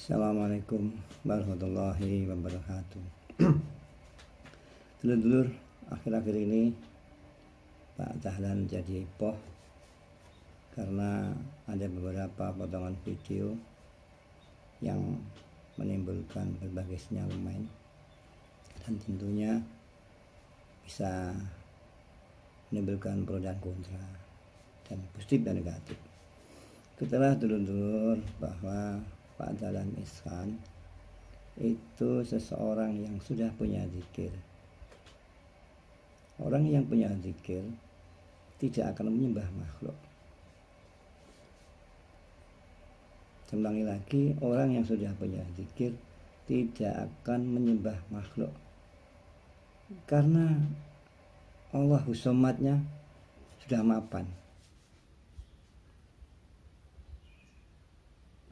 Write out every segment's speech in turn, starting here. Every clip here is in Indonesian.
Assalamualaikum warahmatullahi wabarakatuh. Dulur-dulur, akhir-akhir ini Pak Dahlan jadi heboh karena ada beberapa potongan video yang menimbulkan berbagai sinyalemen dan tentunya bisa menimbulkan pro dan kontra dan positif dan negatif. Ketahuilah dulur-dulur bahwa Pak Dahlan Iskan itu seseorang yang sudah punya zikir. Orang yang punya zikir tidak akan menyembah makhluk. Ulangi lagi, orang yang sudah punya zikir tidak akan menyembah makhluk. Karena Allahu Somadnya sudah mapan.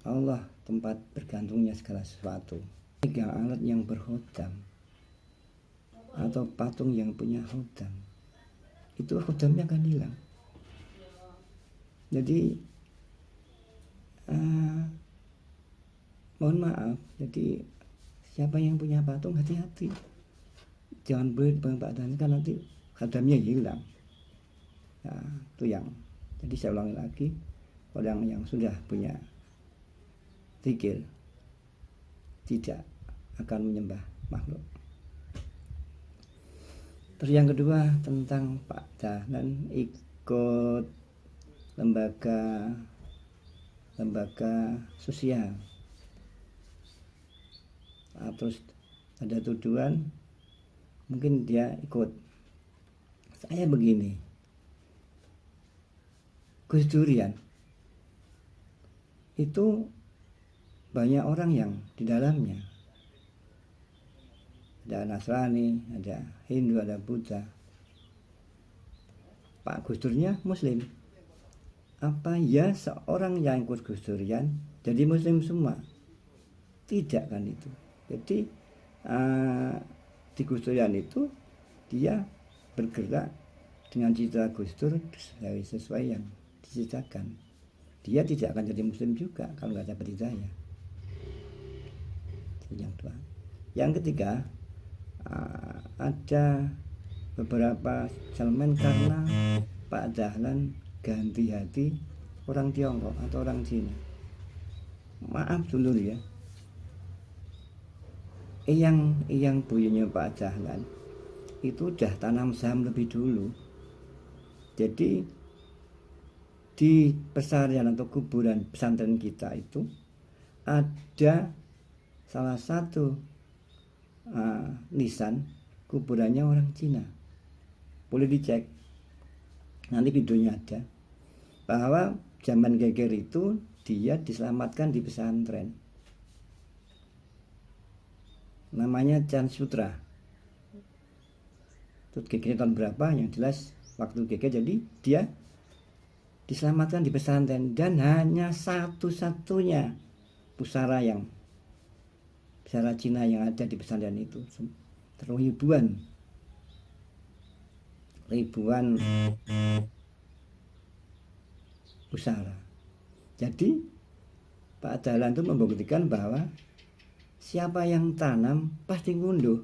Allah tempat bergantungnya segala sesuatu. 3 alat yang berhodam atau patung yang punya hodam, itu hodamnya akan hilang. Jadi mohon maaf, jadi siapa yang punya patung hati-hati, jangan beli Pak Dahlan kan nanti hodamnya hilang. Nah, itu yang jadi saya ulangi lagi, orang yang sudah punya zikir tidak akan menyembah makhluk. Terus yang kedua tentang Pak Dahlan ikut lembaga sosial. Terus ada tuduhan mungkin dia ikut. Saya begini, Gus Durian itu banyak orang yang di dalamnya, ada Nasrani, ada Hindu, ada Buddha. Pak Gus Durnya Muslim. Apa ya seorang yang ikut Gus Durian jadi Muslim semua? Tidak kan itu. Jadi di Gus Durian itu dia bergerak dengan cita Gus Dur sesuai yang diceritakan. Dia tidak akan jadi Muslim juga kalau nggak dapat hidayah. Yang kedua. Yang ketiga, ada beberapa elemen karena Pak Dahlan ganti hati orang Tiongkok atau orang Cina. Maaf dulu ya, yang buyunya Pak Dahlan itu udah tanam saham lebih dulu. Jadi di pesarian atau kuburan pesantren kita itu ada salah satu nisan kuburannya orang Cina. Boleh dicek, nanti videonya ada, bahwa zaman geger itu dia diselamatkan di pesantren namanya Chan Sutra. Itu geger tahun berapa yang jelas waktu geger, jadi dia diselamatkan di pesantren dan hanya satu-satunya pusara Cina yang ada di pesantren itu. Ribuan pusara. Jadi Pak Dahlan itu membuktikan bahwa siapa yang tanam pasti ngunduh.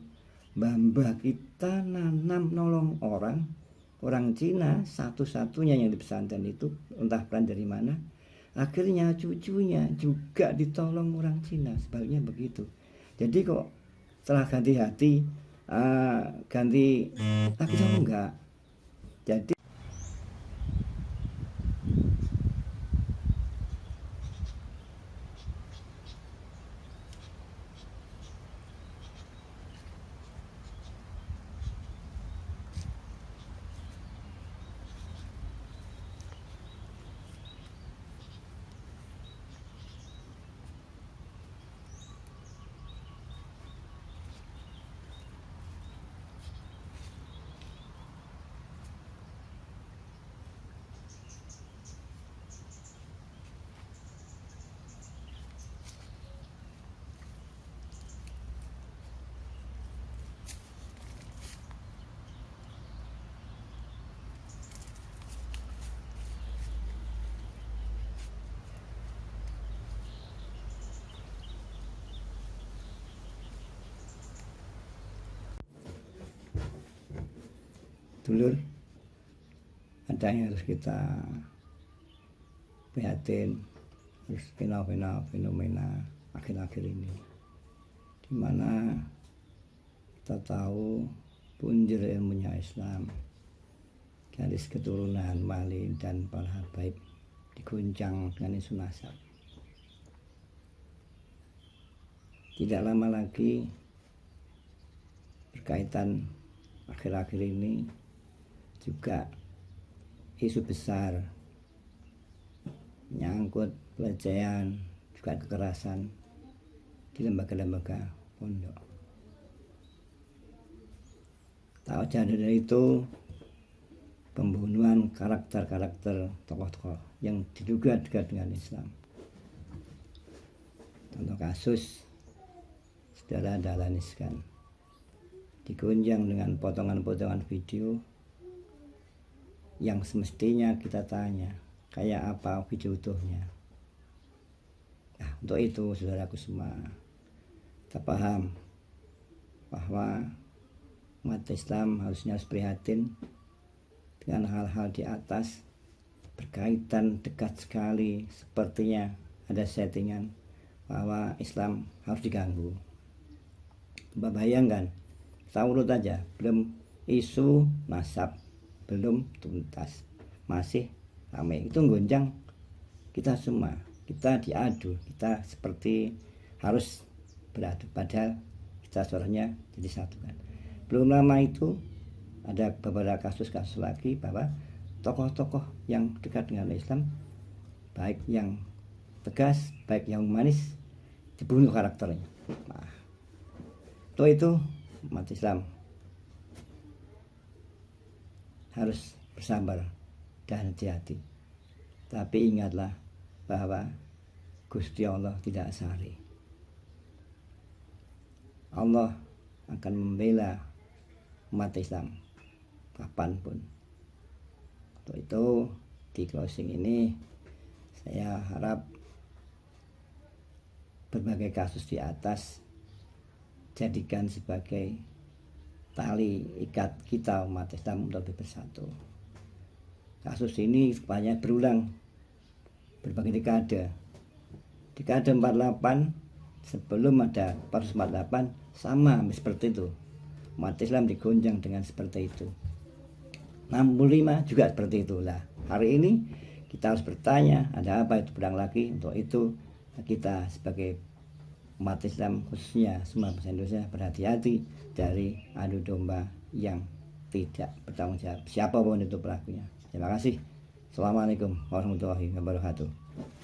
Mbah kita nanam nolong orang Cina, satu-satunya yang di pesantren itu, entah peran dari mana. Akhirnya cucunya juga ditolong orang Cina, sebaliknya begitu. Jadi kok setelah ganti hati ganti tapi tahu enggak. Jadi dulur, ada yang harus kita prihatin, harus fenomena akhir-akhir ini, di mana kita tahu punjer ilmunya Islam, garis keturunan wali dan para habaib diguncang dengan isu nasab. Tidak lama lagi berkaitan akhir-akhir ini juga isu besar menyangkut pelecehan juga kekerasan di lembaga-lembaga pondok. Tak jauh dari itu pembunuhan karakter-karakter tokoh-tokoh yang diduga dekat dengan Islam. Contoh kasus Saudara Dahlan Iskan digunjang dengan potongan-potongan video yang semestinya kita tanya kayak apa video utuhnya. Nah, untuk itu saudaraku semua, kita paham bahwa umat Islam harusnya prihatin dengan hal-hal di atas berkaitan dekat sekali, sepertinya ada settingan bahwa Islam harus diganggu. Bayangkan, kita urut aja, belum isu nasab belum tuntas, masih ramai, itu gonjang kita semua, kita diadu, kita seperti harus beradu, padahal kita suaranya jadi satu kan. Belum lama itu ada beberapa kasus-kasus lagi bahwa tokoh-tokoh yang dekat dengan Islam, baik yang tegas, baik yang humanis, dibunuh karakternya. Nah, itu umat Islam harus bersabar dan hati-hati. Tapi ingatlah bahwa Gusti Allah tidak sari. Allah akan membela umat Islam kapanpun. Untuk itu di closing ini saya harap berbagai kasus di atas jadikan sebagai tali ikat kita umat Islam untuk lebih bersatu. Kasus ini banyak berulang berbagai dekade. Dekade 48 sebelum ada Paris 48 sama seperti itu. Umat Islam digonjang dengan seperti itu. 65 juga seperti itulah. Hari ini kita harus bertanya, ada apa itu berulang lagi? Untuk itu kita sebagai umat Islam khususnya semua bangsa Indonesia berhati-hati dari adu domba yang tidak bertanggung jawab, siapapun itu pelakunya. Terima kasih. Assalamualaikum warahmatullahi wabarakatuh.